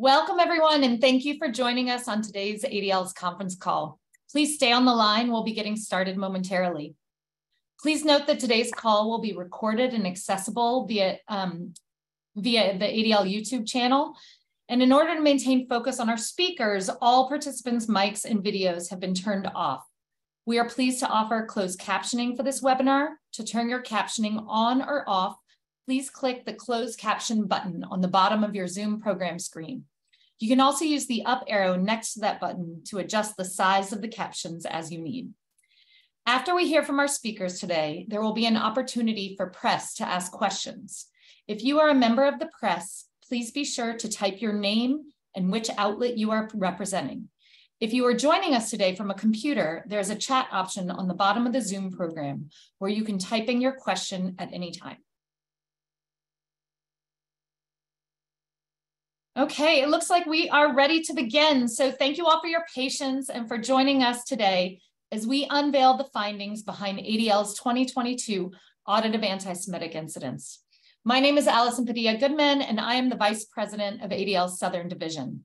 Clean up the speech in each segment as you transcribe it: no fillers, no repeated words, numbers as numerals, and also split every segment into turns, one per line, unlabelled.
Welcome, everyone, and thank you for joining us on today's ADL's conference call. Please stay on the line. We'll be getting started momentarily. Please note that today's call will be recorded and accessible via the ADL YouTube channel. And in order to maintain focus on our speakers, all participants' mics and videos have been turned off. We are pleased to offer closed captioning for this webinar. To turn your captioning on or off, please click the closed caption button on the bottom of your Zoom program screen. You can also use the up arrow next to that button to adjust the size of the captions as you need. After we hear from our speakers today, there will be an opportunity for press to ask questions. If you are a member of the press, please be sure to type your name and which outlet you are representing. If you are joining us today from a computer, there's a chat option on the bottom of the Zoom program where you can type in your question at any time. Okay, it looks like we are ready to begin. So thank you all for your patience and for joining us today as we unveil the findings behind ADL's 2022 Audit of Anti-Semitic Incidents. My name is Allison Padilla-Goodman, and I am the Vice President of ADL's Southern Division.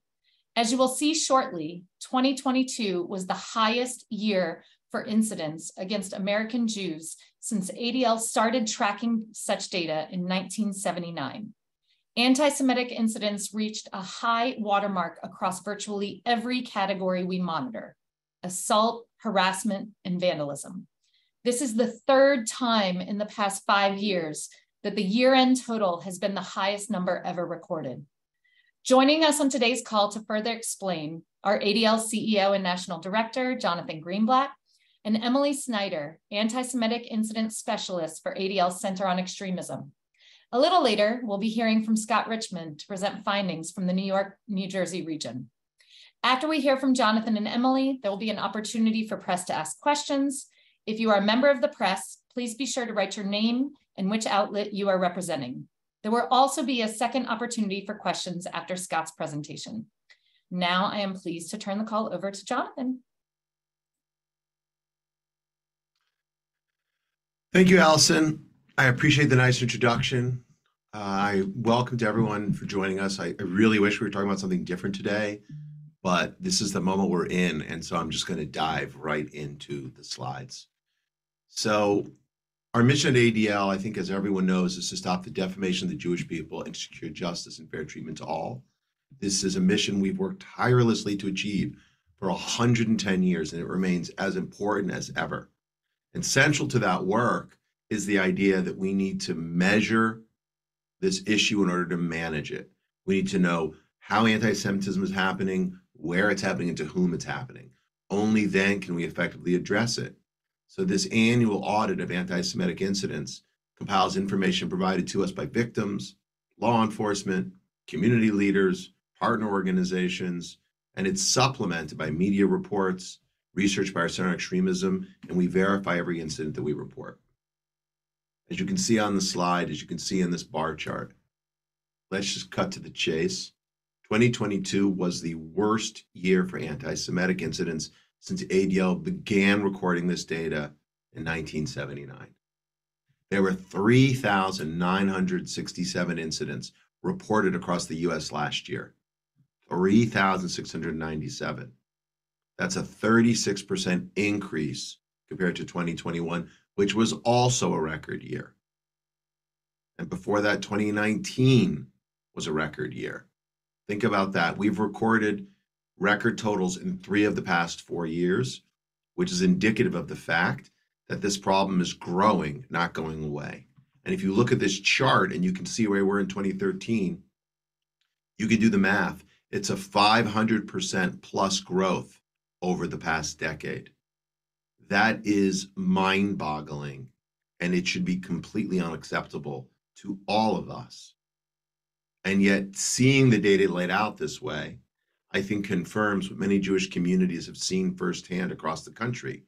As you will see shortly, 2022 was the highest year for incidents against American Jews since ADL started tracking such data in 1979. Anti-Semitic incidents reached a high watermark across virtually every category we monitor: assault, harassment, and vandalism. This is the third time in the past 5 years that the year-end total has been the highest number ever recorded. Joining us on today's call to further explain are ADL CEO and National Director, Jonathan Greenblatt, and Emily Snyder, Anti-Semitic Incident Specialist for ADL Center on Extremism. A little later, we'll be hearing from Scott Richmond to present findings from the New York, New Jersey region. After we hear from Jonathan and Emily, there will be an opportunity for press to ask questions. If you are a member of the press, please be sure to write your name and which outlet you are representing. There will also be a second opportunity for questions after Scott's presentation. Now I am pleased to turn the call over to Jonathan.
Thank you, Allison. I appreciate the nice introduction. I welcome to everyone for joining us. I really wish we were talking about something different today, but this is the moment we're in, and so I'm just going to dive right into the slides. So our mission at ADL, I think as everyone knows, is to stop the defamation of the Jewish people and secure justice and fair treatment to all. This is a mission we've worked tirelessly to achieve for 110 years, and it remains as important as ever. And central to that work is the idea that we need to measure this issue in order to manage it. We need to know how anti-Semitism is happening, where it's happening, and to whom it's happening. Only then can we effectively address it. So this annual audit of anti-Semitic incidents compiles information provided to us by victims, law enforcement, community leaders, partner organizations, and it's supplemented by media reports, research by our Center on Extremism, and we verify every incident that we report. As you can see on the slide, as you can see in this bar chart, let's just cut to the chase. 2022 was the worst year for anti-Semitic incidents since ADL began recording this data in 1979. There were 3,967 incidents reported across the US last year, 3,697. That's a 36% increase compared to 2021, which was also a record year. And before that, 2019 was a record year. Think about that. We've recorded record totals in 3 of the past 4 years, which is indicative of the fact that this problem is growing, not going away. And if you look at this chart and you can see where we're in 2013, you can do the math. It's a 500% plus growth over the past decade. That is mind-boggling, and it should be completely unacceptable to all of us. And yet, seeing the data laid out this way, I think confirms what many Jewish communities have seen firsthand across the country.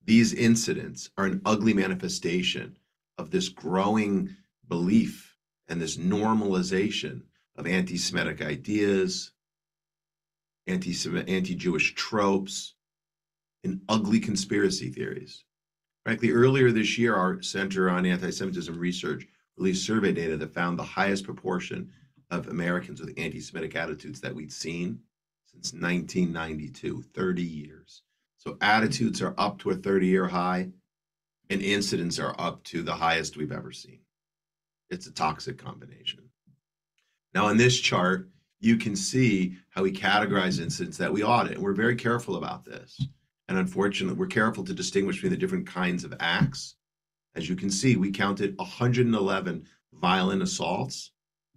These incidents are an ugly manifestation of this growing belief and this normalization of anti-Semitic ideas, anti-Jewish tropes, and ugly conspiracy theories. Frankly, earlier this year, our Center on Anti-Semitism Research released survey data that found the highest proportion of Americans with anti-Semitic attitudes that we'd seen since 1992, 30 years. So attitudes are up to a 30-year high, and incidents are up to the highest we've ever seen. It's a toxic combination. Now, in this chart, you can see how we categorize incidents that we audit. And we're very careful about this. And unfortunately, we're careful to distinguish between the different kinds of acts. As you can see, we counted 111 violent assaults,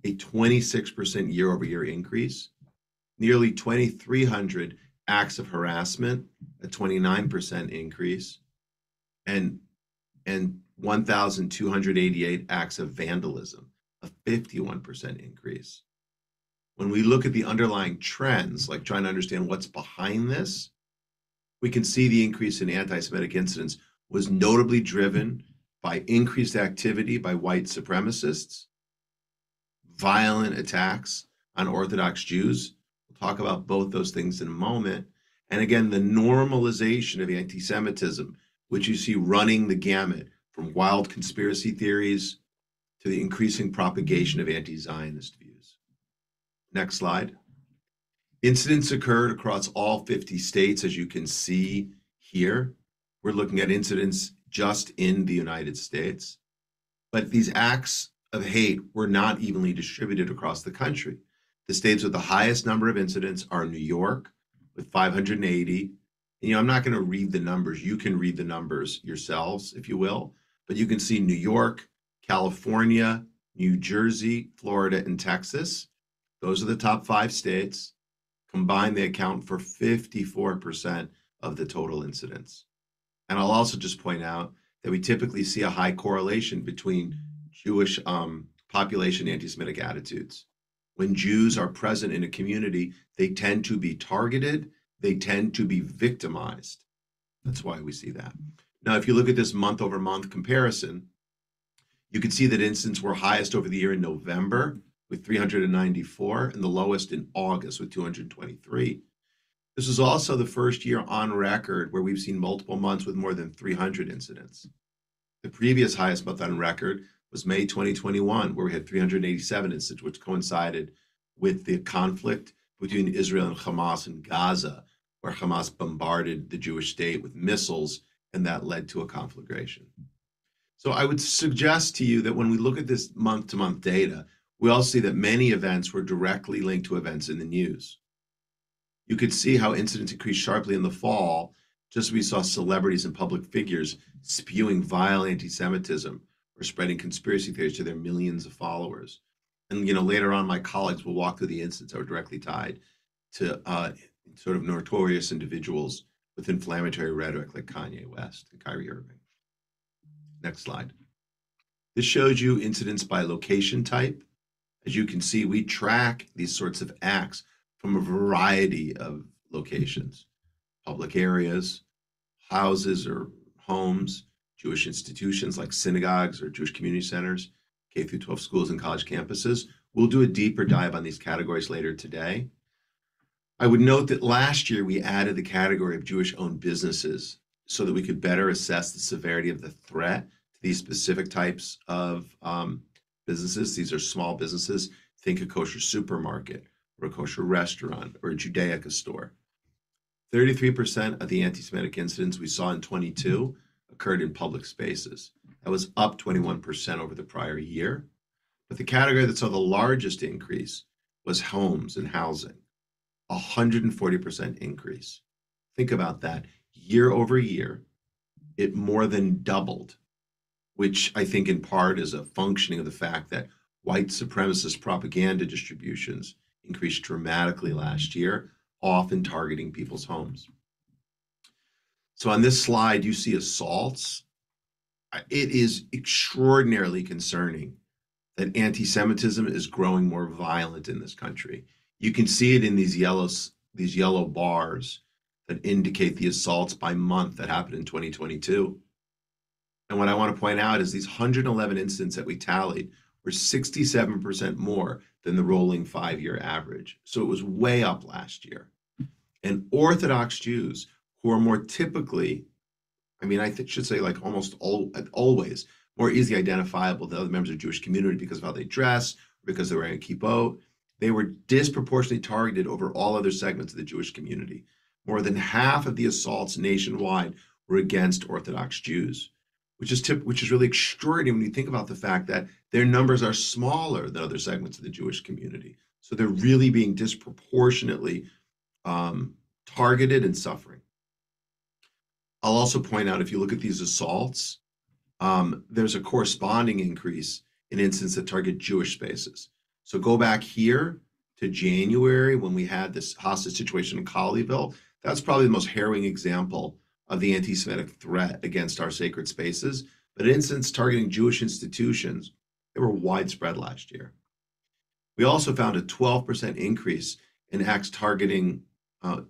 a 26% year-over-year increase, nearly 2,300 acts of harassment, a 29% increase, and 1,288 acts of vandalism, a 51% increase. When we look at the underlying trends, like trying to understand what's behind this, we can see the increase in anti-Semitic incidents was notably driven by increased activity by white supremacists, violent attacks on Orthodox Jews. We'll talk about both those things in a moment. And again, the normalization of anti-Semitism, which you see running the gamut from wild conspiracy theories to the increasing propagation of anti-Zionist views. Next slide. Incidents occurred across all 50 states, as you can see here. We're looking at incidents just in the United States. But these acts of hate were not evenly distributed across the country. The states with the highest number of incidents are New York with 580. And, I'm not going to read the numbers. You can read the numbers yourselves, if you will. But you can see New York, California, New Jersey, Florida, and Texas. Those are the top 5 states. Combined, they account for 54% of the total incidents. And I'll also just point out that we typically see a high correlation between Jewish population anti-Semitic attitudes. When Jews are present in a community, they tend to be targeted, they tend to be victimized. That's why we see that. Now, if you look at this month-over-month comparison, you can see that incidents were highest over the year in November with 394 and the lowest in August with 223. This is also the first year on record where we've seen multiple months with more than 300 incidents. The previous highest month on record was May 2021, where we had 387 incidents, which coincided with the conflict between Israel and Hamas in Gaza, where Hamas bombarded the Jewish state with missiles, and that led to a conflagration. So I would suggest to you that when we look at this month-to-month data, we also see that many events were directly linked to events in the news. You could see how incidents increased sharply in the fall, just as we saw celebrities and public figures spewing vile anti-Semitism or spreading conspiracy theories to their millions of followers. And later on, my colleagues will walk through the incidents that were directly tied to sort of notorious individuals with inflammatory rhetoric like Kanye West and Kyrie Irving. Next slide. This shows you incidents by location type. As you can see, we track these sorts of acts from a variety of locations: public areas, houses or homes, Jewish institutions like synagogues or Jewish community centers, K through 12 schools and college campuses. We'll do a deeper dive on these categories later today. I would note that last year we added the category of Jewish-owned businesses so that we could better assess the severity of the threat to these specific types of businesses. These are small businesses. Think a kosher supermarket or a kosher restaurant or a Judaica store. 33% of the anti-Semitic incidents we saw in 22 occurred in public spaces. That was up 21% over the prior year. But the category that saw the largest increase was homes and housing, 140% increase. Think about that. Year over year, it more than doubled, which I think in part is a functioning of the fact that white supremacist propaganda distributions increased dramatically last year, often targeting people's homes. So on this slide, you see assaults. It is extraordinarily concerning that anti-Semitism is growing more violent in this country. You can see it in these yellow bars that indicate the assaults by month that happened in 2022. And what I want to point out is these 111 incidents that we tallied were 67% more than the rolling 5-year average. So it was way up last year. And Orthodox Jews, who are more typically, I should say like almost always more easily identifiable than other members of the Jewish community because of how they dress, because they're wearing a kippot, They were disproportionately targeted over all other segments of the Jewish community. More than half of the assaults nationwide were against Orthodox Jews, which is really extraordinary when you think about the fact that their numbers are smaller than other segments of the Jewish community. So they're really being disproportionately targeted and suffering. I'll also point out, if you look at these assaults, there's a corresponding increase in incidents that target Jewish spaces. So go back here to January when we had this hostage situation in Colleyville. That's probably the most harrowing example of the anti-Semitic threat against our sacred spaces. But incidents targeting Jewish institutions, they were widespread last year. We also found a 12% increase in acts targeting,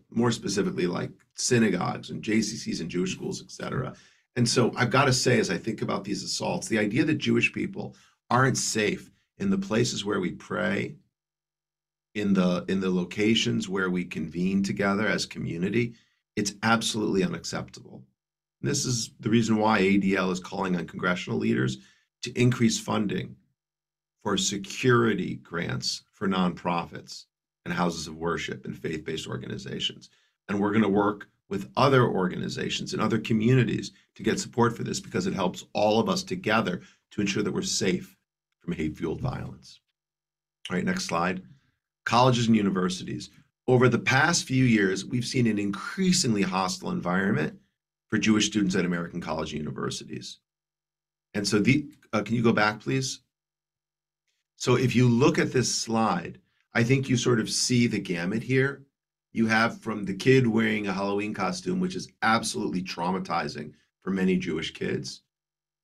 more specifically, like synagogues and JCCs and Jewish schools, et cetera. And so I've got to say, as I think about these assaults, the idea that Jewish people aren't safe in the places where we pray, in the locations where we convene together as community, it's absolutely unacceptable. And this is the reason why ADL is calling on congressional leaders to increase funding for security grants for nonprofits and houses of worship and faith-based organizations. And we're going to work with other organizations and other communities to get support for this, because it helps all of us together to ensure that we're safe from hate-fueled violence. All right, next slide. Colleges and universities. Over the past few years, we've seen an increasingly hostile environment for Jewish students at American college and universities. And so can you go back, please? So if you look at this slide, I think you sort of see the gamut here. You have from the kid wearing a Halloween costume, which is absolutely traumatizing for many Jewish kids,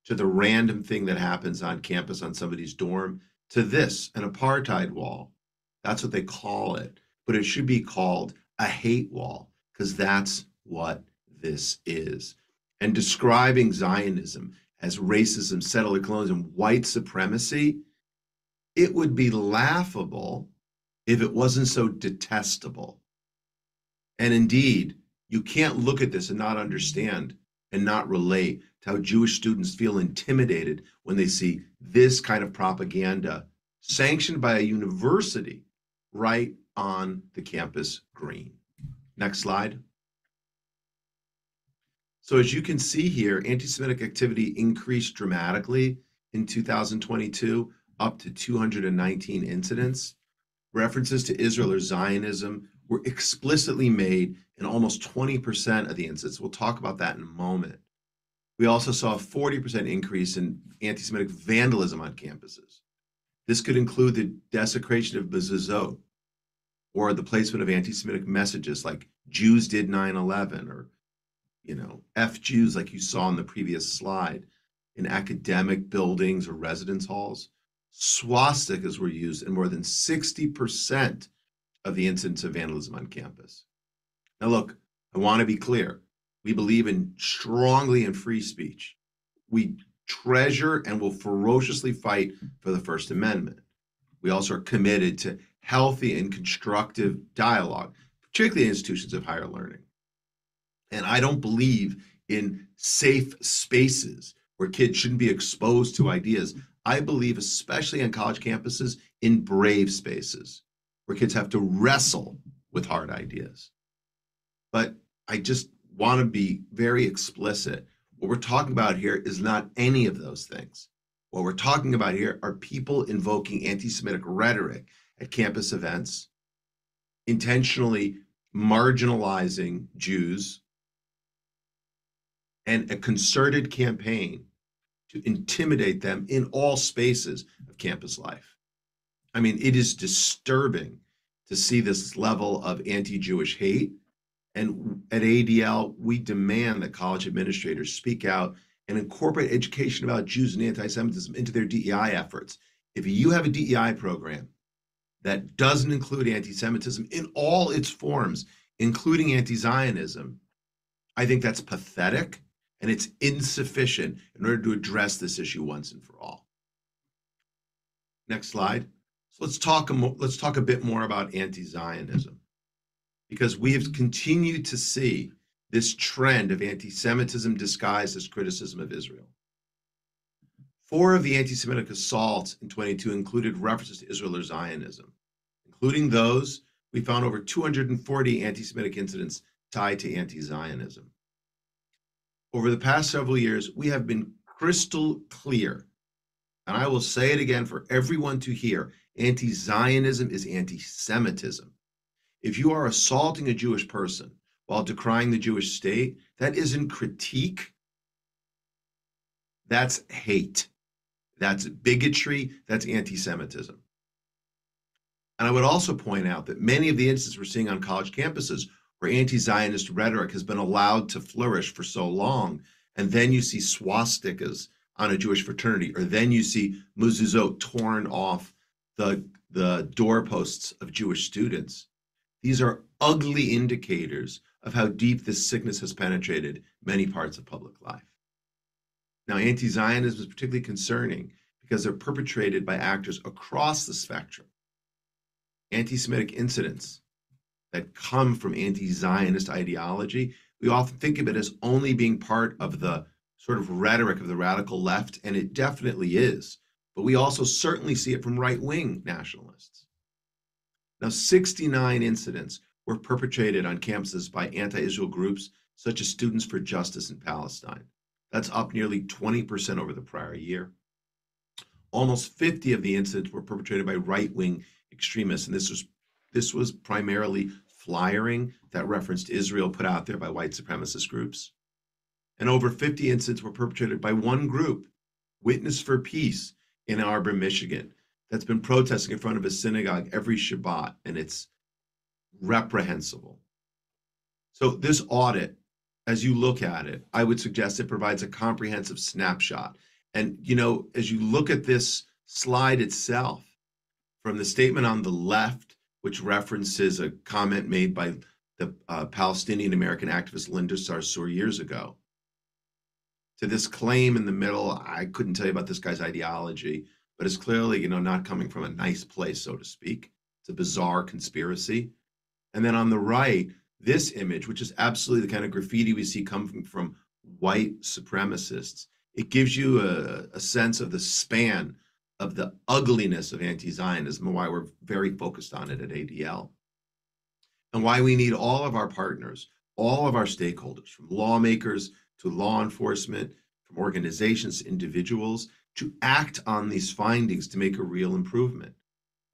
to the random thing that happens on campus on somebody's dorm, to this, an apartheid wall. That's what they call it. But it should be called a hate wall, because that's what this is. And describing Zionism as racism, settler colonialism, white supremacy, it would be laughable if it wasn't so detestable. And indeed, you can't look at this and not understand and not relate to how Jewish students feel intimidated when they see this kind of propaganda sanctioned by a university right on the campus green. Next slide. So as you can see here, anti-Semitic activity increased dramatically in 2022, up to 219 incidents. References to Israel or Zionism were explicitly made in almost 20% of the incidents. We'll talk about that in a moment. We also saw a 40% increase in anti-Semitic vandalism on campuses. This could include the desecration of mezuzot, or the placement of anti-Semitic messages like Jews did 9/11, or, F Jews, like you saw in the previous slide, in academic buildings or residence halls. Swastikas were used in more than 60% of the incidents of vandalism on campus. Now look, I want to be clear. We believe strongly in free speech. We treasure and will ferociously fight for the First Amendment. We also are committed to healthy and constructive dialogue, particularly in institutions of higher learning. And I don't believe in safe spaces where kids shouldn't be exposed to ideas. I believe, especially on college campuses, in brave spaces where kids have to wrestle with hard ideas. But I just want to be very explicit. What we're talking about here is not any of those things. What we're talking about here are people invoking anti-Semitic rhetoric at campus events, intentionally marginalizing Jews, and a concerted campaign to intimidate them in all spaces of campus life. I mean, it is disturbing to see this level of anti-Jewish hate. And at ADL, we demand that college administrators speak out and incorporate education about Jews and anti-Semitism into their DEI efforts. If you have a DEI program that doesn't include anti-Semitism in all its forms, including anti-Zionism, I think that's pathetic, and it's insufficient in order to address this issue once and for all. Next slide. So let's talk a bit more about anti-Zionism, because we have continued to see this trend of anti-Semitism disguised as criticism of Israel. 4 of the anti-Semitic assaults in 22 included references to Israel or Zionism, Including those, we found over 240 anti-Semitic incidents tied to anti-Zionism. Over the past several years, we have been crystal clear, and I will say it again for everyone to hear, anti-Zionism is anti-Semitism. If you are assaulting a Jewish person while decrying the Jewish state, that isn't critique, that's hate. That's bigotry, that's anti-Semitism. And I would also point out that many of the instances we're seeing on college campuses where anti-Zionist rhetoric has been allowed to flourish for so long, and then you see swastikas on a Jewish fraternity, or then you see mezuzot torn off the doorposts of Jewish students. These are ugly indicators of how deep this sickness has penetrated many parts of public life. Now, anti-Zionism is particularly concerning because they're perpetrated by actors across the spectrum. Anti-Semitic incidents that come from anti-Zionist ideology, we often think of it as only being part of the sort of rhetoric of the radical left, and it definitely is. But we also certainly see it from right-wing nationalists. Now, 69 incidents were perpetrated on campuses by anti-Israel groups such as Students for Justice in Palestine. That's up nearly 20% over the prior year. Almost 50 of the incidents were perpetrated by right-wing extremists, and this was primarily flyering that referenced Israel put out there by white supremacist groups. And over 50 incidents were perpetrated by one group, Witness for Peace in Ann Arbor, Michigan, that's been protesting in front of a synagogue every Shabbat, and it's reprehensible. So this audit, as you look at it, I would suggest it provides a comprehensive snapshot. And, you know, as you look at this slide itself, from the statement on the left, which references a comment made by the Palestinian American activist Linda Sarsour years ago, to this claim in the middle, I couldn't tell you about this guy's ideology, but it's clearly, you know, not coming from a nice place, so to speak. It's a bizarre conspiracy. And then on the right, this image, which is absolutely the kind of graffiti we see coming from white supremacists, it gives you a sense of the span of the ugliness of anti-Zionism and why we're very focused on it at ADL. And why we need all of our partners, all of our stakeholders, from lawmakers to law enforcement, from organizations to individuals, to act on these findings to make a real improvement.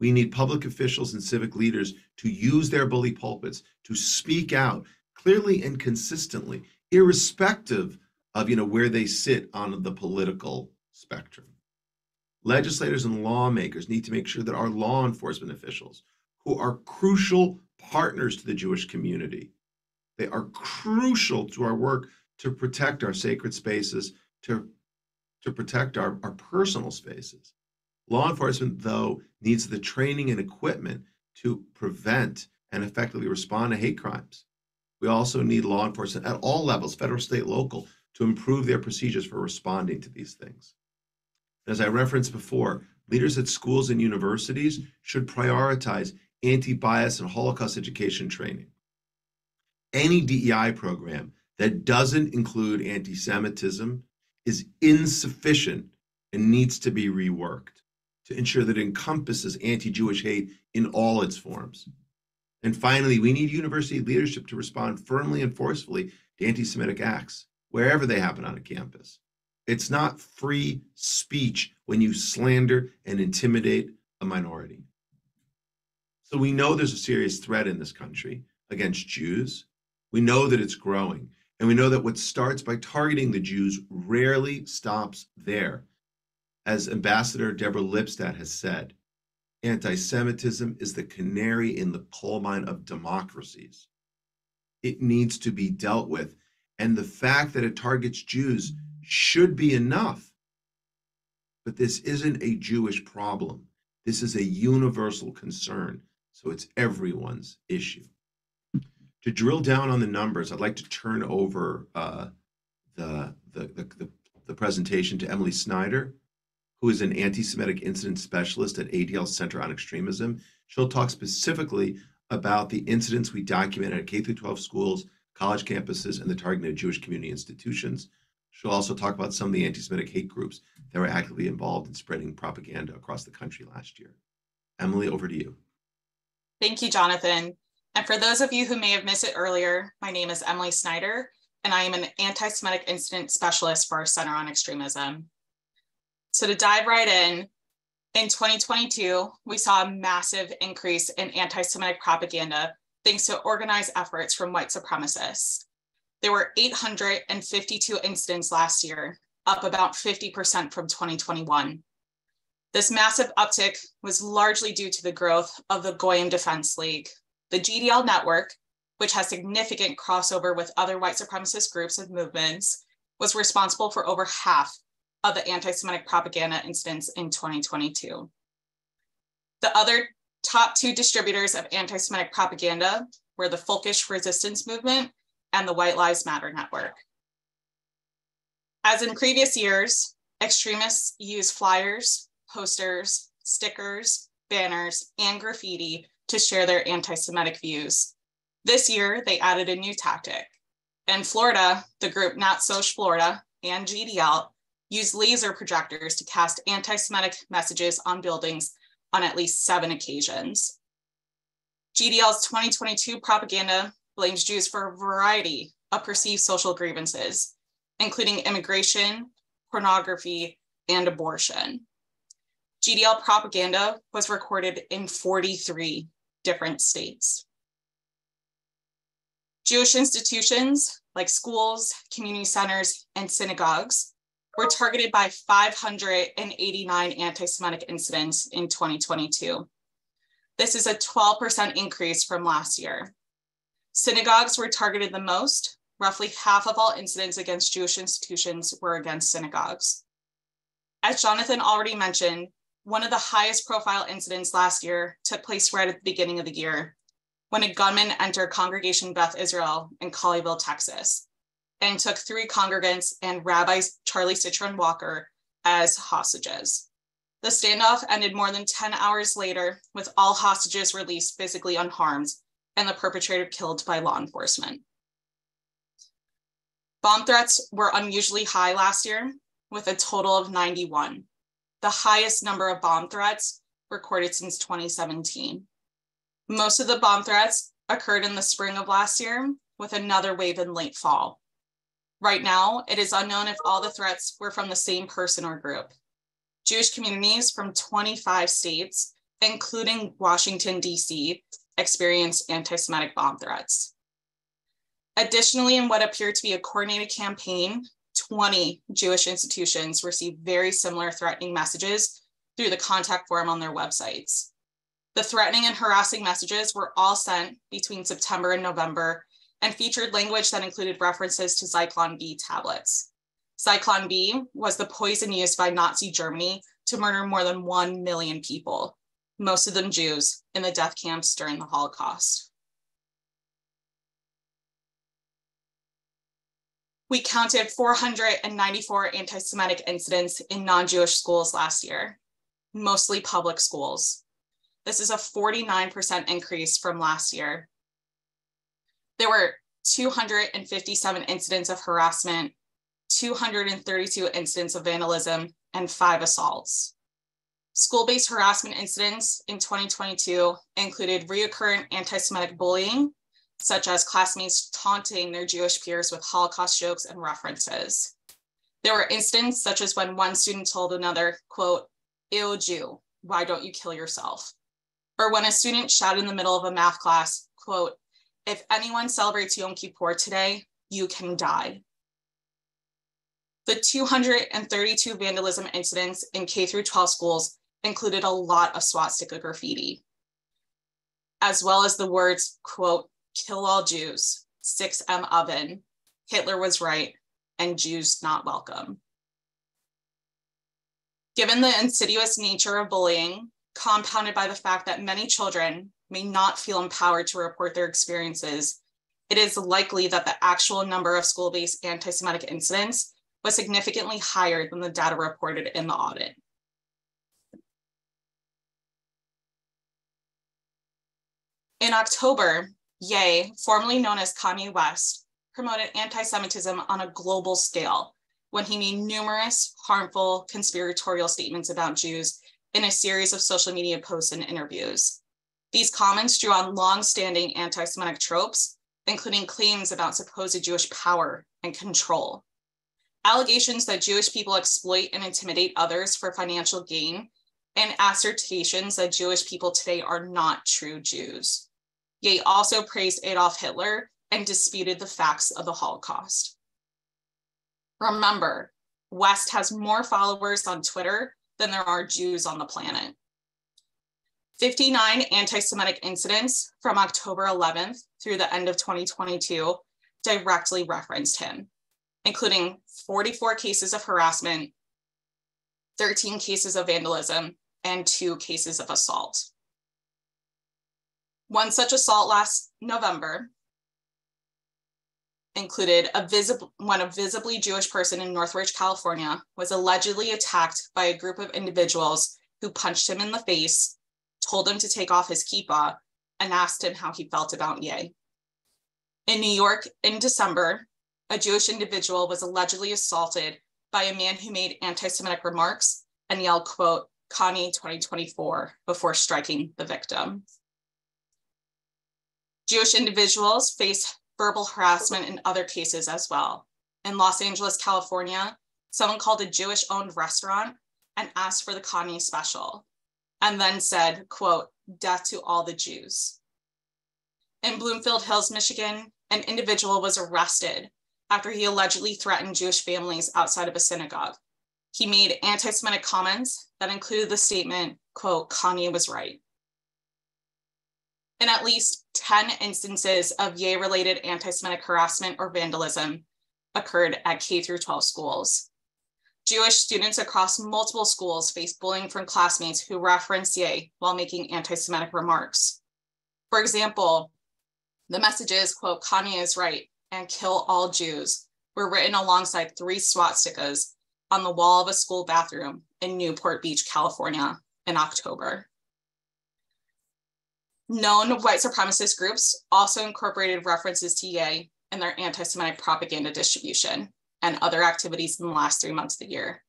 We need public officials and civic leaders to use their bully pulpits to speak out clearly and consistently, irrespective of, you know, where they sit on the political spectrum. Legislators and lawmakers need to make sure that our law enforcement officials, who are crucial partners to the Jewish community, they are crucial to our work to protect our sacred spaces, to protect our personal spaces. Law enforcement, though, needs the training and equipment to prevent and effectively respond to hate crimes. We also need law enforcement at all levels, federal, state, local, to improve their procedures for responding to these things. As I referenced before, leaders at schools and universities should prioritize anti-bias and Holocaust education training. Any DEI program that doesn't include anti-Semitism is insufficient and needs to be reworked to ensure that it encompasses anti-Jewish hate in all its forms. And finally, we need university leadership to respond firmly and forcefully to anti-Semitic acts, wherever they happen on a campus. It's not free speech when you slander and intimidate a minority. So we know there's a serious threat in this country against Jews. We know that it's growing. And we know that what starts by targeting the Jews rarely stops there. As Ambassador Deborah Lipstadt has said, anti-Semitism is the canary in the coal mine of democracies. It needs to be dealt with. And the fact that it targets Jews should be enough. But this isn't a Jewish problem. This is a universal concern. So it's everyone's issue. To drill down on the numbers, I'd like to turn over the presentation to Emily Snyder, who is an anti-Semitic incident specialist at ADL Center on Extremism. She'll talk specifically about the incidents we documented at K-12 schools, college campuses, and the targeted Jewish community institutions. She'll also talk about some of the anti-Semitic hate groups that were actively involved in spreading propaganda across the country last year. Emily, over to you.
Thank you, Jonathan. And for those of you who may have missed it earlier, my name is Emily Snyder, and I am an anti-Semitic incident specialist for our Center on Extremism. So to dive right in 2022, we saw a massive increase in anti-Semitic propaganda thanks to organized efforts from white supremacists. There were 852 incidents last year, up about 50% from 2021. This massive uptick was largely due to the growth of the Goyim Defense League. The GDL network, which has significant crossover with other white supremacist groups and movements, was responsible for over half of the anti-Semitic propaganda incidents in 2022. The other top two distributors of anti-Semitic propaganda were the Folkish Resistance Movement and the White Lives Matter Network. As in previous years, extremists use flyers, posters, stickers, banners, and graffiti to share their anti-Semitic views. This year, they added a new tactic. In Florida, the group Not Soch Florida and GDL used laser projectors to cast anti-Semitic messages on buildings on at least 7 occasions. GDL's 2022 propaganda blames Jews for a variety of perceived social grievances, including immigration, pornography, and abortion. GDL propaganda was recorded in 43 different states. Jewish institutions like schools, community centers, and synagogues were targeted by 589 anti-Semitic incidents in 2022. This is a 12% increase from last year. Synagogues were targeted the most. Roughly half of all incidents against Jewish institutions were against synagogues. As Jonathan already mentioned, one of the highest profile incidents last year took place right at the beginning of the year when a gunman entered Congregation Beth Israel in Colleyville, Texas, and took 3 congregants and Rabbi Charlie Citron Walker as hostages. The standoff ended more than 10 hours later with all hostages released physically unharmed and the perpetrator killed by law enforcement. Bomb threats were unusually high last year with a total of 91, the highest number of bomb threats recorded since 2017. Most of the bomb threats occurred in the spring of last year with another wave in late fall. Right now, it is unknown if all the threats were from the same person or group. Jewish communities from 25 states, including Washington, D.C., experienced anti-Semitic bomb threats. Additionally, in what appeared to be a coordinated campaign, 20 Jewish institutions received very similar threatening messages through the contact form on their websites. The threatening and harassing messages were all sent between September and November and featured language that included references to Zyklon B tablets. Zyklon B was the poison used by Nazi Germany to murder more than 1 million people, most of them Jews, in the death camps during the Holocaust. We counted 494 anti-Semitic incidents in non-Jewish schools last year, mostly public schools. This is a 49% increase from last year. There were 257 incidents of harassment, 232 incidents of vandalism, and 5 assaults. School-based harassment incidents in 2022 included recurrent anti-Semitic bullying, such as classmates taunting their Jewish peers with Holocaust jokes and references. There were incidents such as when one student told another, quote, "Ew, Jew, why don't you kill yourself?" Or when a student shouted in the middle of a math class, quote, "If anyone celebrates Yom Kippur today, you can die." The 232 vandalism incidents in K-12 schools included a lot of swastika graffiti, as well as the words, quote, "Kill all Jews, 6M oven, Hitler was right, and Jews not welcome." Given the insidious nature of bullying, compounded by the fact that many children may not feel empowered to report their experiences, it is likely that the actual number of school-based anti-Semitic incidents was significantly higher than the data reported in the audit. In October, Ye, formerly known as Kanye West, promoted anti-Semitism on a global scale when he made numerous harmful conspiratorial statements about Jews in a series of social media posts and interviews. These comments drew on long-standing anti-Semitic tropes, including claims about supposed Jewish power and control, allegations that Jewish people exploit and intimidate others for financial gain, and assertions that Jewish people today are not true Jews. Ye also praised Adolf Hitler and disputed the facts of the Holocaust. Remember, West has more followers on Twitter than there are Jews on the planet. 59 anti-Semitic incidents from October 11th through the end of 2022 directly referenced him, including 44 cases of harassment, 13 cases of vandalism, and 2 cases of assault. One such assault last November included when a visibly Jewish person in Northridge, California was allegedly attacked by a group of individuals who punched him in the face, told him to take off his kippah, and asked him how he felt about Ye. In New York in December, a Jewish individual was allegedly assaulted by a man who made anti-Semitic remarks and yelled, quote, Kanye 2024 before striking the victim. Jewish individuals face verbal harassment in other cases as well. In Los Angeles, California, someone called a Jewish-owned restaurant and asked for the Kanye special, and then said, quote, death to all the Jews. In Bloomfield Hills, Michigan, an individual was arrested after he allegedly threatened Jewish families outside of a synagogue. He made anti-Semitic comments that included the statement, quote, Kanye was right. In at least 10 instances of Ye-related anti-Semitic harassment or vandalism occurred at K-12 schools. Jewish students across multiple schools faced bullying from classmates who referenced Ye while making anti-Semitic remarks. For example, the messages, quote, Kanye is right and kill all Jews were written alongside 3 swastikas on the wall of a school bathroom in Newport Beach, California in October. Known white supremacist groups also incorporated references to Ye in their anti-Semitic propaganda distribution and other activities in the last 3 months of the year.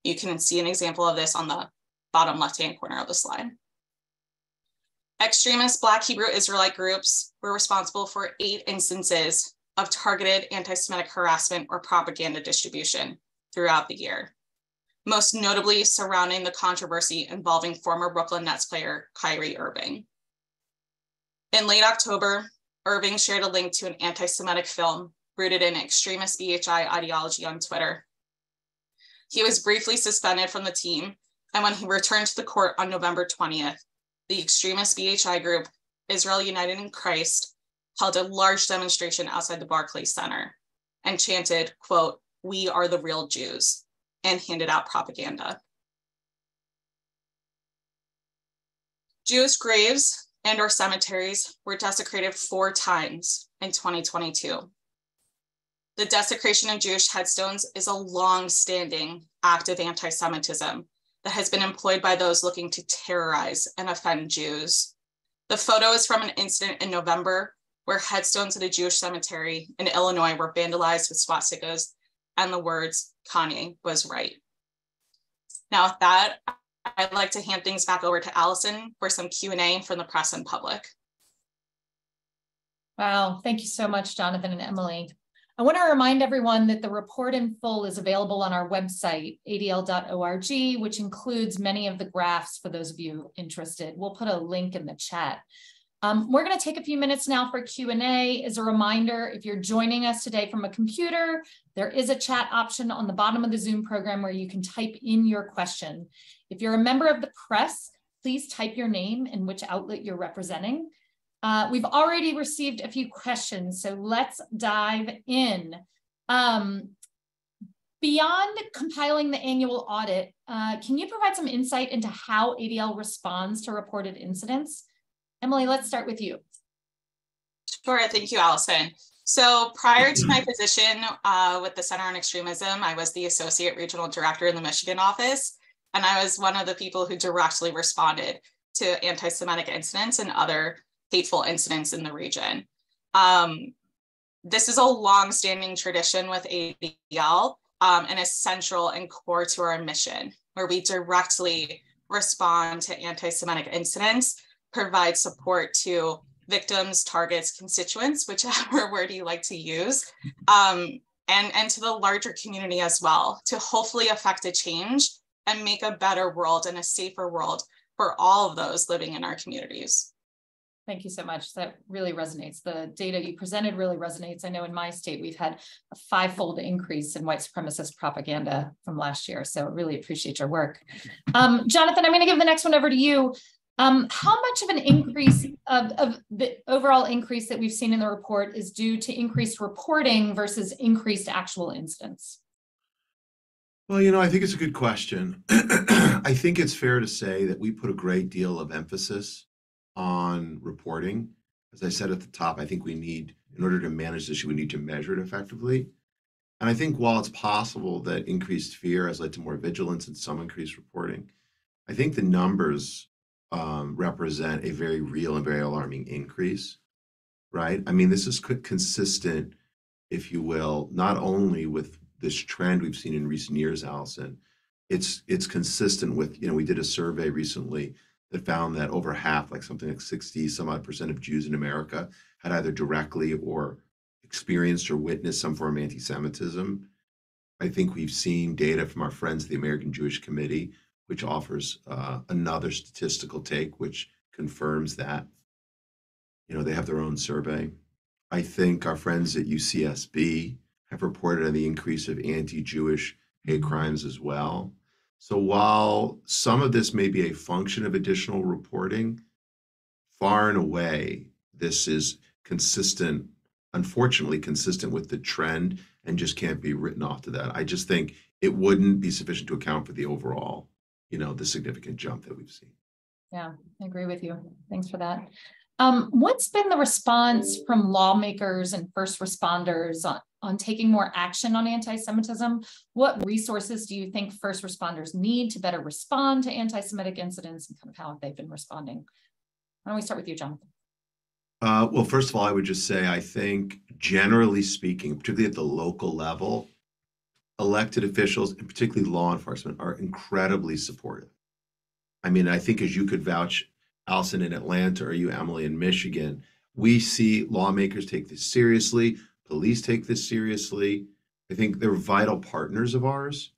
You can see an example of this on the bottom left-hand corner of the slide. Extremist Black Hebrew Israelite groups were responsible for 8 instances of targeted anti-Semitic harassment or propaganda distribution throughout the year, most notably surrounding the controversy involving former Brooklyn Nets player Kyrie Irving. In late October, Irving shared a link to an anti-Semitic film rooted in extremist BHI ideology on Twitter. He was briefly suspended from the team, and when he returned to the court on November 20th, the extremist BHI group, Israel United in Christ, held a large demonstration outside the Barclays Center and chanted, quote, we are the real Jews, and handed out propaganda. Jewish graves and or cemeteries were desecrated 4 times in 2022. The desecration of Jewish headstones is a long-standing act of anti-Semitism that has been employed by those looking to terrorize and offend Jews. The photo is from an incident in November where headstones at a Jewish cemetery in Illinois were vandalized with swastikas and the words, Kanye was right. Now with that, I'd like to hand things back over to Allison for some Q&A from the press and public.
Wow, thank you so much, Jonathan and Emily. I want to remind everyone that the report in full is available on our website, adl.org, which includes many of the graphs for those of you interested. We'll put a link in the chat. We're going to take a few minutes now for Q&A. As a reminder, if you're joining us today from a computer, there is a chat option on the bottom of the Zoom program where you can type in your question. If you're a member of the press, please type your name and which outlet you're representing. We've already received a few questions, so let's dive in. Beyond compiling the annual audit, can you provide some insight into how ADL responds to reported incidents? Emily, let's start with you.
Sure, thank you, Allison. So prior to my position with the Center on Extremism, I was the Associate Regional Director in the Michigan office, and I was one of the people who directly responded to anti-Semitic incidents and other hateful incidents in the region. This is a long-standing tradition with ADL and is central and core to our mission, where we directly respond to anti-Semitic incidents provide support to victims, targets, constituents, whichever word you like to use, and to the larger community as well, to hopefully affect a change and make a better world and a safer world for all of those living in our communities.
Thank you so much. That really resonates. The data you presented really resonates. I know in my state, we've had a 5-fold increase in white supremacist propaganda from last year. So I really appreciate your work. Jonathan, I'm going to give the next one over to you. How much of an increase of the overall increase that we've seen in the report is due to increased reporting versus increased actual incidents?
Well, I think it's a good question. I think it's fair to say that we put a great deal of emphasis on reporting. As I said at the top, I think in order to manage this issue, we need to measure it effectively. And I think while it's possible that increased fear has led to more vigilance and some increased reporting, I think the numbers represent a very real and very alarming increase, right? I mean, this is consistent, if you will, not only with this trend we've seen in recent years, Allison, it's consistent with, we did a survey recently that found that over half, like something like 60% of Jews in America had either directly or experienced or witnessed some form of anti-Semitism. I think we've seen data from our friends at the American Jewish Committee, which offers another statistical take, which confirms that, they have their own survey. I think our friends at UCSB have reported on the increase of anti-Jewish hate crimes as well. So while some of this may be a function of additional reporting, far and away, this is consistent, unfortunately consistent with the trend, and just can't be written off to that. I just think it wouldn't be sufficient to account for the overall, the significant jump that we've seen.
Yeah, I agree with you. Thanks for that. What's been the response from lawmakers and first responders on taking more action on anti-Semitism? What resources do you think first responders need to better respond to anti-Semitic incidents, and kind of how they've been responding? Why don't we start with you, Jonathan?
Well, first of all, I would just say, I think generally speaking, particularly at the local level, elected officials, and particularly law enforcement, are incredibly supportive. I mean, I think as you could vouch, Allison in Atlanta, or you, Emily, in Michigan, we see lawmakers take this seriously, police take this seriously. I think they're vital partners of ours.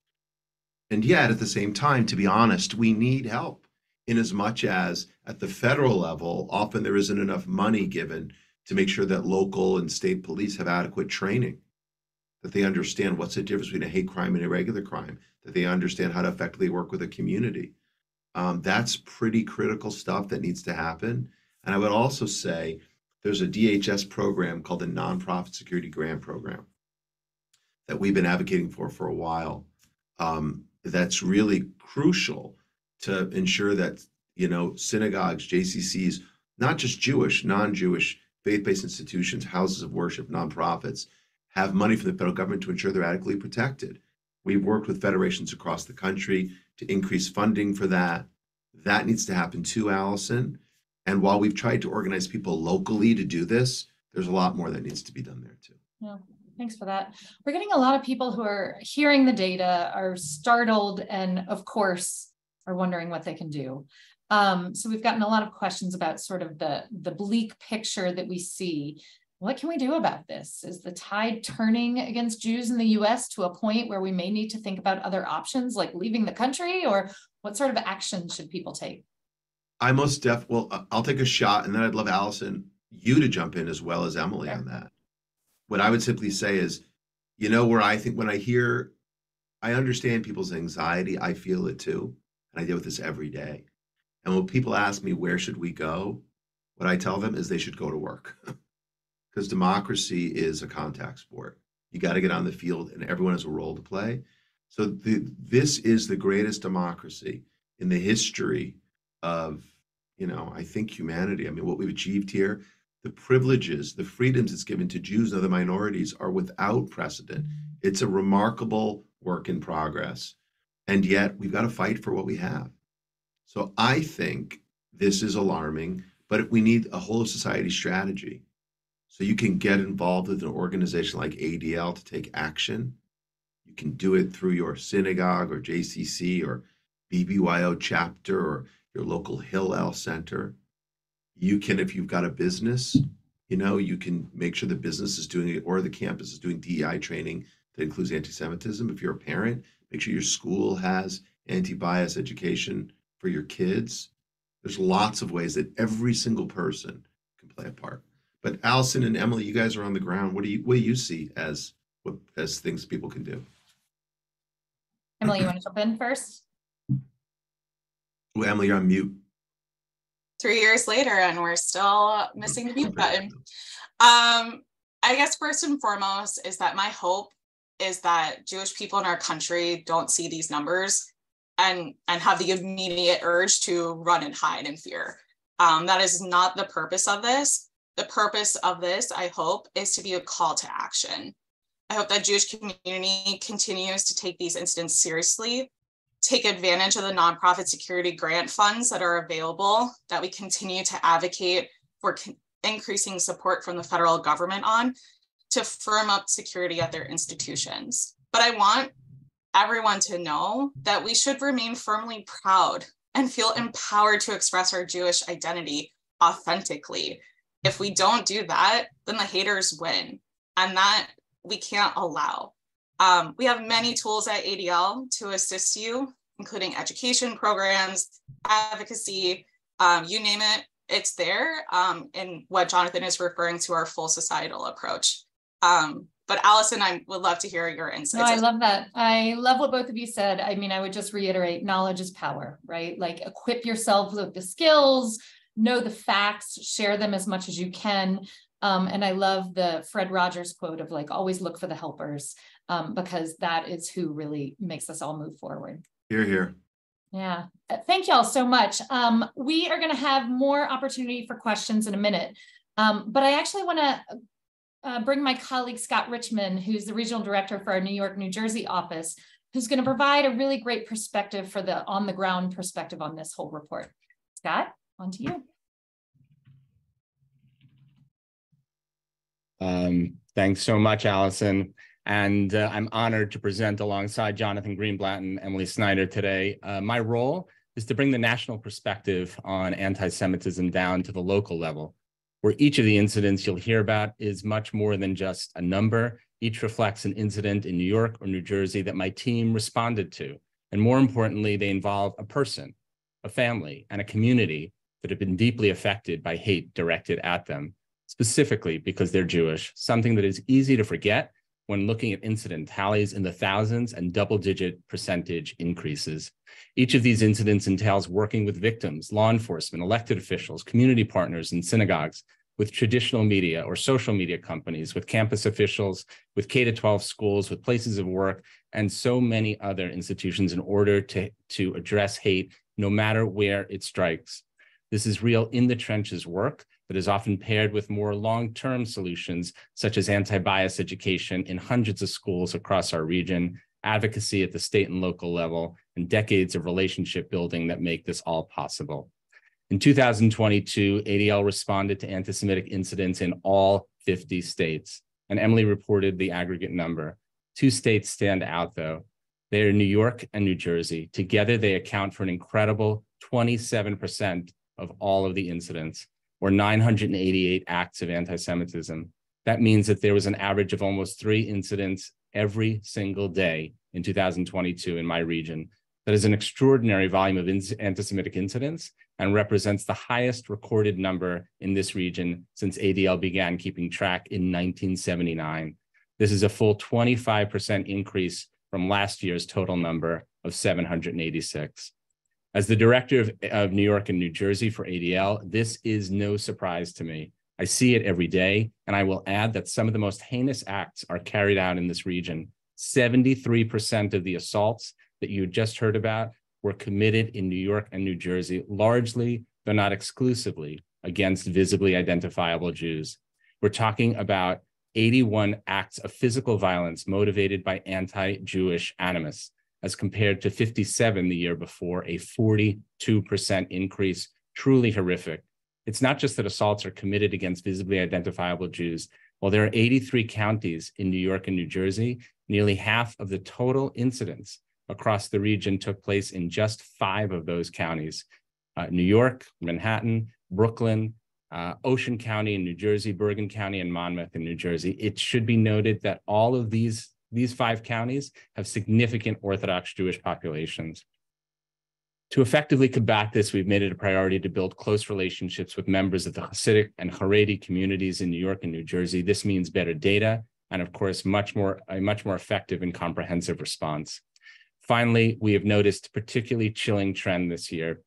And yet, at the same time, to be honest, we need help, in as much as at the federal level, often there isn't enough money given to make sure that local and state police have adequate training, that they understand what's the difference between a hate crime and a regular crime, that they understand how to effectively work with a community. That's pretty critical stuff that needs to happen. And I would also say there's a DHS program called the Nonprofit Security Grant Program that we've been advocating for a while. That's really crucial to ensure that, synagogues, JCCs, not just Jewish, non-Jewish, faith-based institutions, houses of worship, nonprofits, have money from the federal government to ensure they're adequately protected. We've worked with federations across the country to increase funding for that. That needs to happen too, Allison. And while we've tried to organize people locally to do this, there's a lot more that needs to be done there too.
Yeah, thanks for that. We're getting a lot of people who are hearing the data, are startled, and of course, are wondering what they can do. So we've gotten a lot of questions about sort of the bleak picture that we see. What can we do about this? Is the tide turning against Jews in the US to a point where we may need to think about other options like leaving the country, or what sort of action should people take?
I'll take a shot, and then I'd love, Allison, you to jump in as well as Emily on that. What I would simply say is, where I think when I understand people's anxiety, I feel it too. And I deal with this every day. And when people ask me, where should we go? What I tell them is they should go to work. Because democracy is a contact sport. You got to get on the field, and everyone has a role to play. So this is the greatest democracy in the history of, I think, humanity. I mean, what we've achieved here, the privileges, the freedoms it's given to Jews and other minorities are without precedent. It's a remarkable work in progress. And yet we've got to fight for what we have. So I think this is alarming, but we need a whole of society strategy. So you can get involved with an organization like ADL to take action. You can do it through your synagogue or JCC or BBYO chapter or your local Hillel center. You can, if you've got a business, you can make sure the business is doing it or the campus is doing DEI training that includes anti-Semitism. If you're a parent, make sure your school has anti-bias education for your kids. There's lots of ways that every single person can play a part. But Allison and Emily, you guys are on the ground. What do you see as things people can do?
Emily, you want to jump in first?
Well, Emily, you're on mute.
3 years later, and we're still missing the mute button. I guess first and foremost is that my hope is that Jewish people in our country don't see these numbers and have the immediate urge to run and hide in fear. That is not the purpose of this. The purpose of this, I hope, is to be a call to action. I hope that Jewish community continues to take these incidents seriously, take advantage of the nonprofit security grant funds that are available, that we continue to advocate for increasing support from the federal government on to firm up security at their institutions. But I want everyone to know that we should remain firmly proud and feel empowered to express our Jewish identity authentically. If we don't do that, then the haters win, and that we can't allow. We have many tools at ADL to assist you, including education programs, advocacy, you name it, it's there. And what Jonathan is referring to, our full societal approach. But Allison, I would love to hear your insights.
No, I love that. I love what both of you said. I mean, I would just reiterate, knowledge is power, right? Like, equip yourself with the skills, know the facts, share them as much as you can. And I love the Fred Rogers quote of like, always look for the helpers, because that is who really makes us all move forward.
Hear, hear.
Yeah. Thank y'all so much. We are going to have more opportunity for questions in a minute. But I actually want to bring my colleague, Scott Richmond, who's the regional director for our New York, New Jersey office, who's going to provide a really great perspective for the on the ground perspective on this whole report. Scott, on to you.
Thanks so much, Allison. And I'm honored to present alongside Jonathan Greenblatt and Emily Snyder today. My role is to bring the national perspective on anti-Semitism down to the local level, where each of the incidents you'll hear about is much more than just a number. Each reflects an incident in New York or New Jersey that my team responded to. And more importantly, they involve a person, a family, and a community that have been deeply affected by hate directed at them, specifically because they're Jewish, something that is easy to forget when looking at incident tallies in the thousands and double-digit percentage increases. Each of these incidents entails working with victims, law enforcement, elected officials, community partners, and synagogues, with traditional media or social media companies, with campus officials, with K-12 schools, with places of work, and so many other institutions in order to address hate, no matter where it strikes. This is real in the trenches work that is often paired with more long-term solutions, such as anti-bias education in hundreds of schools across our region, advocacy at the state and local level, and decades of relationship building that make this all possible. In 2022, ADL responded to anti-Semitic incidents in all 50 states, and Emily reported the aggregate number. 2 states stand out, though. They are New York and New Jersey. Together, they account for an incredible 27% of all of the incidents, or 988 acts of anti-Semitism. That means that there was an average of almost 3 incidents every single day in 2022 in my region. That is an extraordinary volume of anti-Semitic incidents and represents the highest recorded number in this region since ADL began keeping track in 1979. This is a full 25% increase from last year's total number of 786. As the director of New York and New Jersey for ADL, this is no surprise to me. I see it every day, and I will add that some of the most heinous acts are carried out in this region. 73% of the assaults that you just heard about were committed in New York and New Jersey, largely, though not exclusively, against visibly identifiable Jews. We're talking about 81 acts of physical violence motivated by anti-Jewish animus, as compared to 57 the year before, a 42% increase, truly horrific. It's not just that assaults are committed against visibly identifiable Jews. While there are 83 counties in New York and New Jersey, nearly half of the total incidents across the region took place in just 5 of those counties: New York, Manhattan, Brooklyn, Ocean County in New Jersey, Bergen County, and Monmouth in New Jersey. It should be noted that all of these 5 counties have significant Orthodox Jewish populations. To effectively combat this, we've made it a priority to build close relationships with members of the Hasidic and Haredi communities in New York and New Jersey. this means better data and, of course, a much more effective and comprehensive response. Finally, we have noticed a particularly chilling trend this year: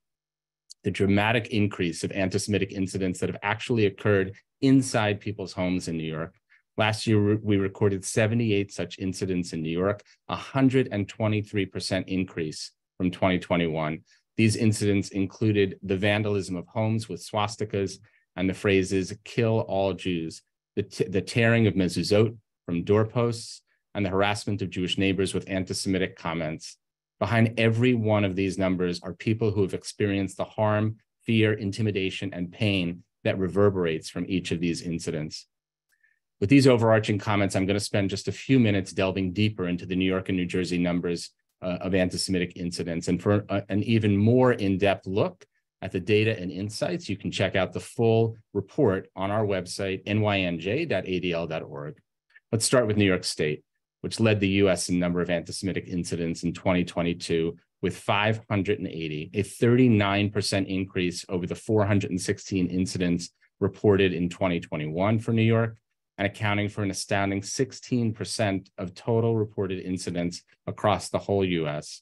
the dramatic increase of anti-Semitic incidents that have actually occurred inside people's homes in New York. Last year, we recorded 78 such incidents in New York, a 123% increase from 2021. These incidents included the vandalism of homes with swastikas and the phrases "kill all Jews," the tearing of mezuzot from doorposts, and the harassment of Jewish neighbors with anti-Semitic comments. Behind every one of these numbers are people who have experienced the harm, fear, intimidation, and pain that reverberates from each of these incidents. With these overarching comments, I'm going to spend just a few minutes delving deeper into the New York and New Jersey numbers of anti-Semitic incidents. And for an even more in-depth look at the data and insights, you can check out the full report on our website, nynj.adl.org. Let's start with New York State, which led the U.S. in number of anti-Semitic incidents in 2022 with 580, a 39% increase over the 416 incidents reported in 2021 for New York, and accounting for an astounding 16% of total reported incidents across the whole U.S.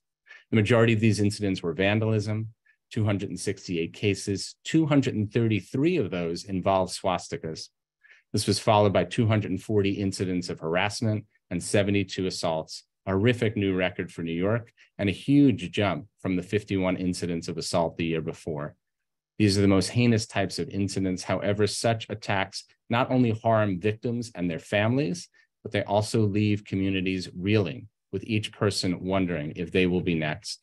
The majority of these incidents were vandalism, 268 cases, 233 of those involved swastikas. This was followed by 240 incidents of harassment and 72 assaults, a horrific new record for New York, and a huge jump from the 51 incidents of assault the year before. These are the most heinous types of incidents. However, such attacks not only harm victims and their families, but they also leave communities reeling, with each person wondering if they will be next.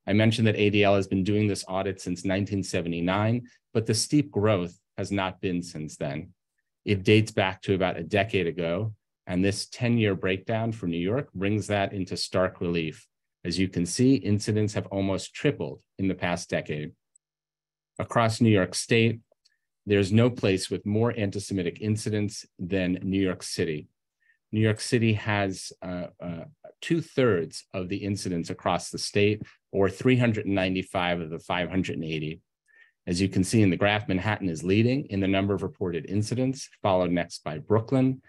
I mentioned that ADL has been doing this audit since 1979, but the steep growth has not been since then. It dates back to about a decade ago, and this 10-year breakdown for New York brings that into stark relief. As you can see, incidents have almost tripled in the past decade. Across New York State, there's no place with more anti-Semitic incidents than New York City. New York City has 2/3 of the incidents across the state, or 395 of the 580. As you can see in the graph, Manhattan is leading in the number of reported incidents, followed next by Brooklyn.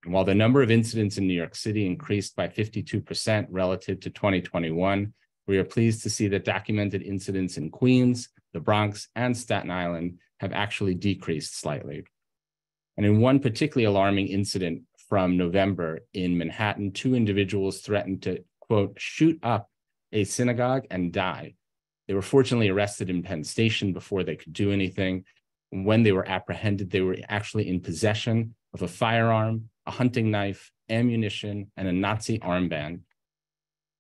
And while the number of incidents in New York City increased by 52% relative to 2021, we are pleased to see that documented incidents in Queens, the Bronx, and Staten Island have actually decreased slightly. And in one particularly alarming incident from November in Manhattan, 2 individuals threatened to, quote, shoot up a synagogue and die. They were fortunately arrested in Penn Station before they could do anything. When they were apprehended, they were actually in possession of a firearm, a hunting knife, ammunition, and a Nazi armband.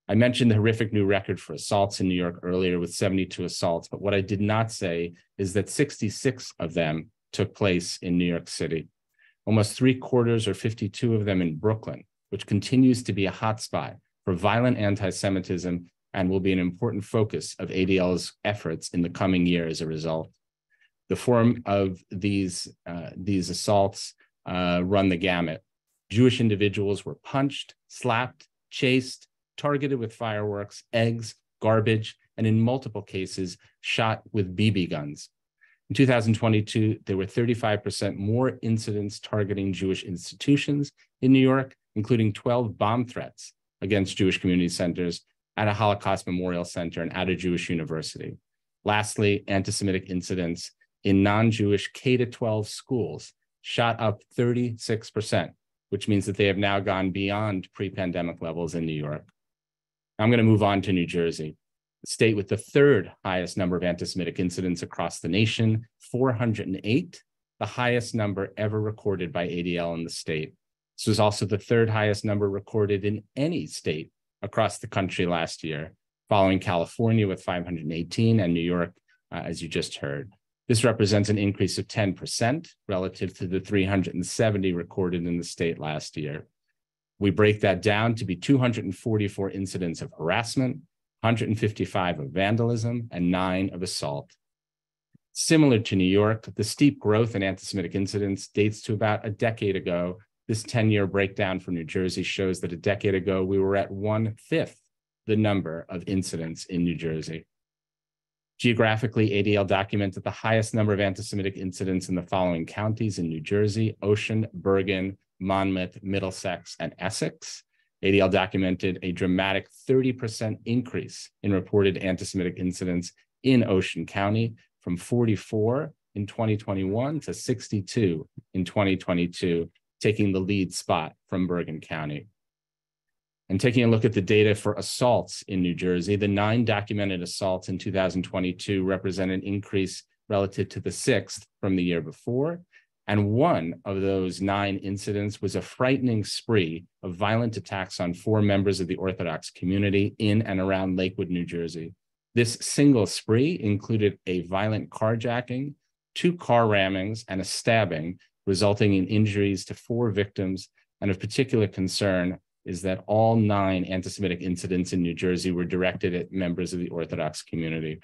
I mentioned the horrific new record for assaults in New York earlier with 72 assaults, but what I did not say is that 66 of them took place in New York City. Almost 3/4 or 52 of them in Brooklyn, which continues to be a hotspot for violent anti-Semitism and will be an important focus of ADL's efforts in the coming year as a result. The form of these assaults run the gamut. Jewish individuals were punched, slapped, chased, targeted with fireworks, eggs, garbage, and in multiple cases, shot with BB guns. In 2022, there were 35% more incidents targeting Jewish institutions in New York, including 12 bomb threats against Jewish community centers, at a Holocaust Memorial Center, and at a Jewish university. Lastly, anti-Semitic incidents in non-Jewish K-12 schools shot up 36%, which means that they have now gone beyond pre-pandemic levels in New York. I'm going to move on to New Jersey, the state with the 3rd highest number of anti-Semitic incidents across the nation, 408, the highest number ever recorded by ADL in the state. This was also the 3rd highest number recorded in any state across the country last year, following California with 518 and New York, as you just heard. This represents an increase of 10% relative to the 370 recorded in the state last year. We break that down to be 244 incidents of harassment, 155 of vandalism, and 9 of assault. Similar to New York, the steep growth in anti-Semitic incidents dates to about a decade ago. This 10-year breakdown for New Jersey shows that a decade ago, we were at 1/5 the number of incidents in New Jersey. Geographically, ADL documented the highest number of anti-Semitic incidents in the following counties in New Jersey: Ocean, Bergen, Monmouth, Middlesex, and Essex. ADL documented a dramatic 30% increase in reported anti-Semitic incidents in Ocean County, from 44 in 2021 to 62 in 2022, taking the lead spot from Bergen County. And taking a look at the data for assaults in New Jersey, the 9 documented assaults in 2022 represent an increase relative to the 6th from the year before. And one of those 9 incidents was a frightening spree of violent attacks on 4 members of the Orthodox community in and around Lakewood, New Jersey. This single spree included a violent carjacking, 2 car rammings, and a stabbing, resulting in injuries to 4 victims. And of particular concern is that all 9 anti-Semitic incidents in New Jersey were directed at members of the Orthodox community.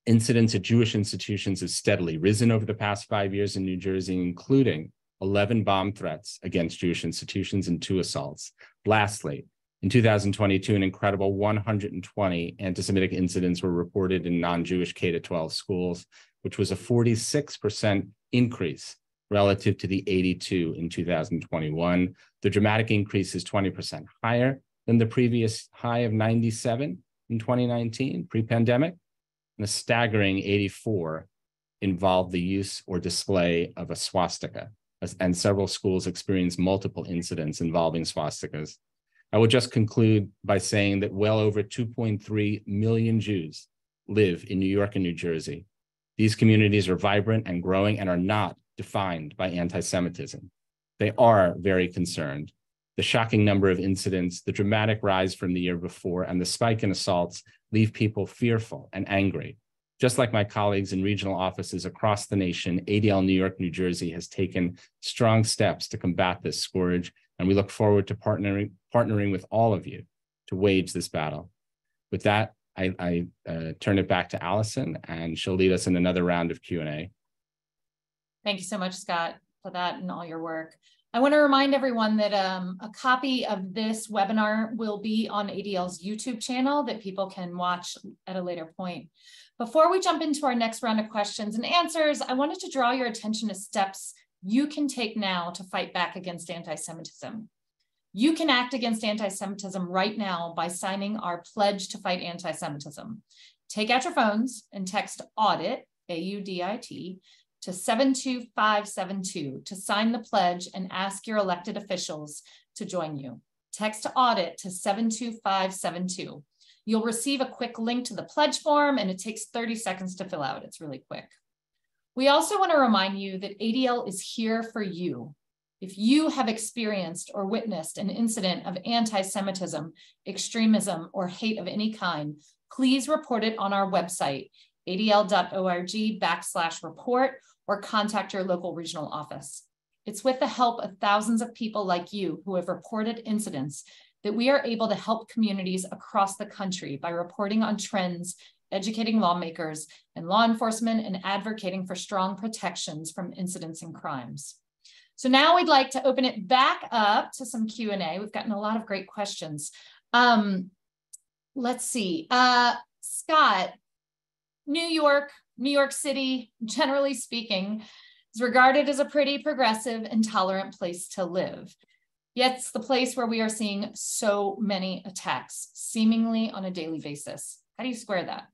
Incidents at Jewish institutions have steadily risen over the past 5 years in New Jersey, including 11 bomb threats against Jewish institutions and 2 assaults. Lastly, in 2022, an incredible 120 anti-Semitic incidents were reported in non-Jewish K-12 schools, which was a 46% increase relative to the 82 in 2021. The dramatic increase is 20% higher than the previous high of 97 in 2019, pre-pandemic. And a staggering 84 involved the use or display of a swastika, and several schools experienced multiple incidents involving swastikas. I will just conclude by saying that well over 2.3 million Jews live in New York and New Jersey. These communities are vibrant and growing and are not defined by anti-Semitism. They are very concerned. The shocking number of incidents, the dramatic rise from the year before, and the spike in assaults leave people fearful and angry. Just like my colleagues in regional offices across the nation, ADL New York, New Jersey has taken strong steps to combat this scourge, and we look forward to partnering with all of you to wage this battle. With that, I turn it back to Allison, and she'll lead us in another round of Q&A.
Thank you so much, Scott, for that and all your work. I want to remind everyone that a copy of this webinar will be on ADL's YouTube channel that people can watch at a later point. Before we jump into our next round of questions and answers, I wanted to draw your attention to steps you can take now to fight back against anti-Semitism. You can act against anti-Semitism right now by signing our pledge to fight anti-Semitism. Take out your phones and text AUDIT, A-U-D-I-T, to 72572 to sign the pledge and ask your elected officials to join you. Text AUDIT to 72572. You'll receive a quick link to the pledge form, and it takes 30 seconds to fill out. It's really quick. We also want to remind you that ADL is here for you. If you have experienced or witnessed an incident of anti-Semitism, extremism, or hate of any kind, please report it on our website, adl.org/report, or contact your local regional office. It's with the help of thousands of people like you who have reported incidents that we are able to help communities across the country by reporting on trends, educating lawmakers and law enforcement, and advocating for strong protections from incidents and crimes. So now we'd like to open it back up to some Q&A. We've gotten a lot of great questions. Let's see, Scott, New York City, generally speaking, is regarded as a pretty progressive and tolerant place to live. Yet it's the place where we are seeing so many attacks, seemingly on a daily basis. How do you square that?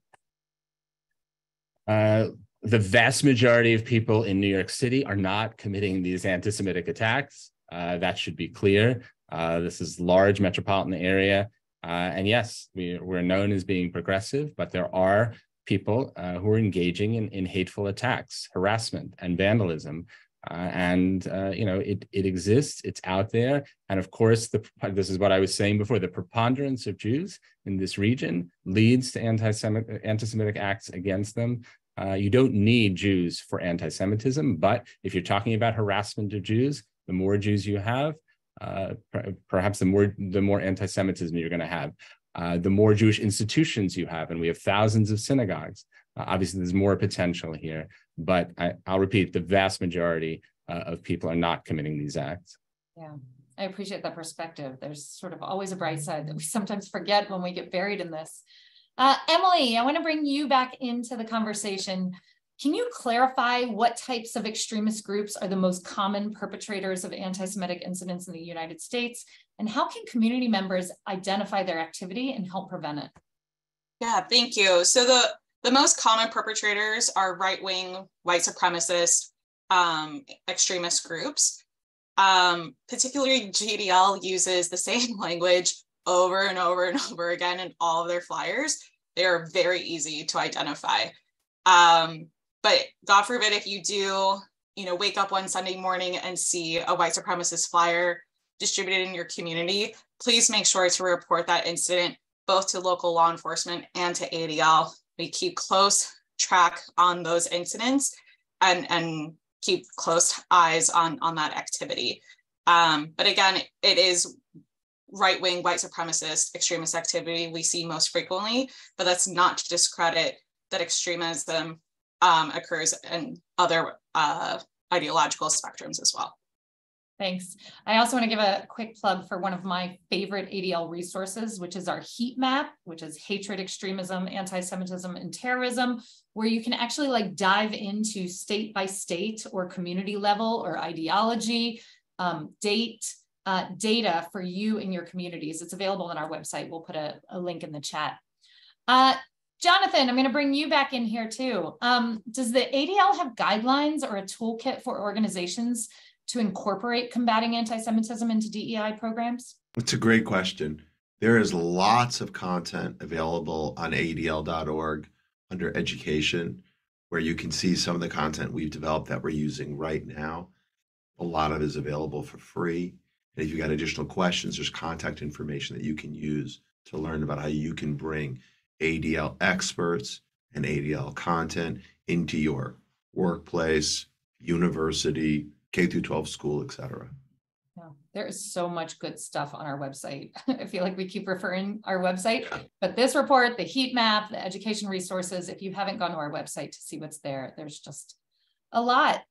The vast majority of people in New York City are not committing these anti-Semitic attacks. That should be clear. This is a large metropolitan area. And yes, we're known as being progressive, but there are people who are engaging in hateful attacks, harassment, and vandalism. It exists, it's out there. And of course, this is what I was saying before, the preponderance of Jews in this region leads to anti-Semitic acts against them. You don't need Jews for anti-Semitism, but if you're talking about harassment of Jews, the more Jews you have, perhaps the more anti-Semitism you're going to have. The more Jewish institutions you have, and we have thousands of synagogues, Obviously, there's more potential here, but I'll repeat, the vast majority of people are not committing these acts.
Yeah, I appreciate that perspective. There's sort of always a bright side that we sometimes forget when we get buried in this. Emily, I want to bring you back into the conversation. Can you clarify what types of extremist groups are the most common perpetrators of anti-Semitic incidents in the United States? And how can community members identify their activity and help prevent it?
Yeah, thank you. So the most common perpetrators are right-wing, white supremacist, extremist groups. Particularly GDL uses the same language over and over and over again in all of their flyers. They are very easy to identify. But God forbid if you do, wake up one Sunday morning and see a white supremacist flyer distributed in your community, please make sure to report that incident both to local law enforcement and to ADL. We keep close track on those incidents and keep close eyes on that activity. But again, it is right-wing white supremacist extremist activity we see most frequently, but that's not to discredit that extremism occurs in other ideological spectrums as well.
Thanks. I also want to give a quick plug for one of my favorite ADL resources, which is our heat map, which is hatred, extremism, anti-Semitism, and terrorism, where you can actually dive into state by state or community level or ideology, data for you and your communities. It's available on our website. We'll put a link in the chat. Jonathan, I'm going to bring you back in here too. Does the ADL have guidelines or a toolkit for organizations to incorporate combating anti-Semitism into DEI programs?
It's a great question. There is lots of content available on adl.org under education, where you can see some of the content we've developed that we're using right now. A lot of it is available for free. And if you've got additional questions, there's contact information that you can use to learn about how you can bring ADL experts and ADL content into your workplace, university, K-12 school, etc.
Yeah, there is so much good stuff on our website. I feel like we keep referring our website, but this report, the heat map, the education resources, if you haven't gone to our website to see what's there, there's just a lot.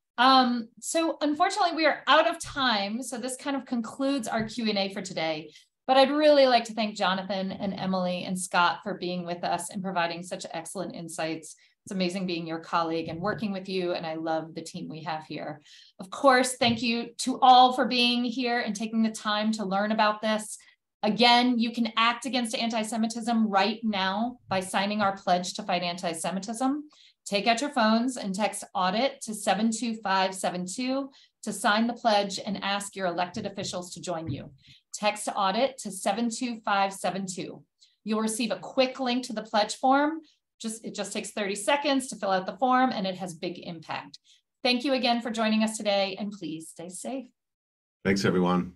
So unfortunately, we are out of time. So this kind of concludes our Q&A for today. But I'd really like to thank Jonathan and Emily and Scott for being with us and providing such excellent insights. It's amazing being your colleague and working with you, and I love the team we have here. Of course, thank you to all for being here and taking the time to learn about this. Again, you can act against anti-Semitism right now by signing our pledge to fight anti-Semitism. Take out your phones and text audit to 72572 to sign the pledge and ask your elected officials to join you. Text audit to 72572. You'll receive a quick link to the pledge form. It just takes 30 seconds to fill out the form, and it has big impact. Thank you again for joining us today, and please stay safe.
Thanks, everyone.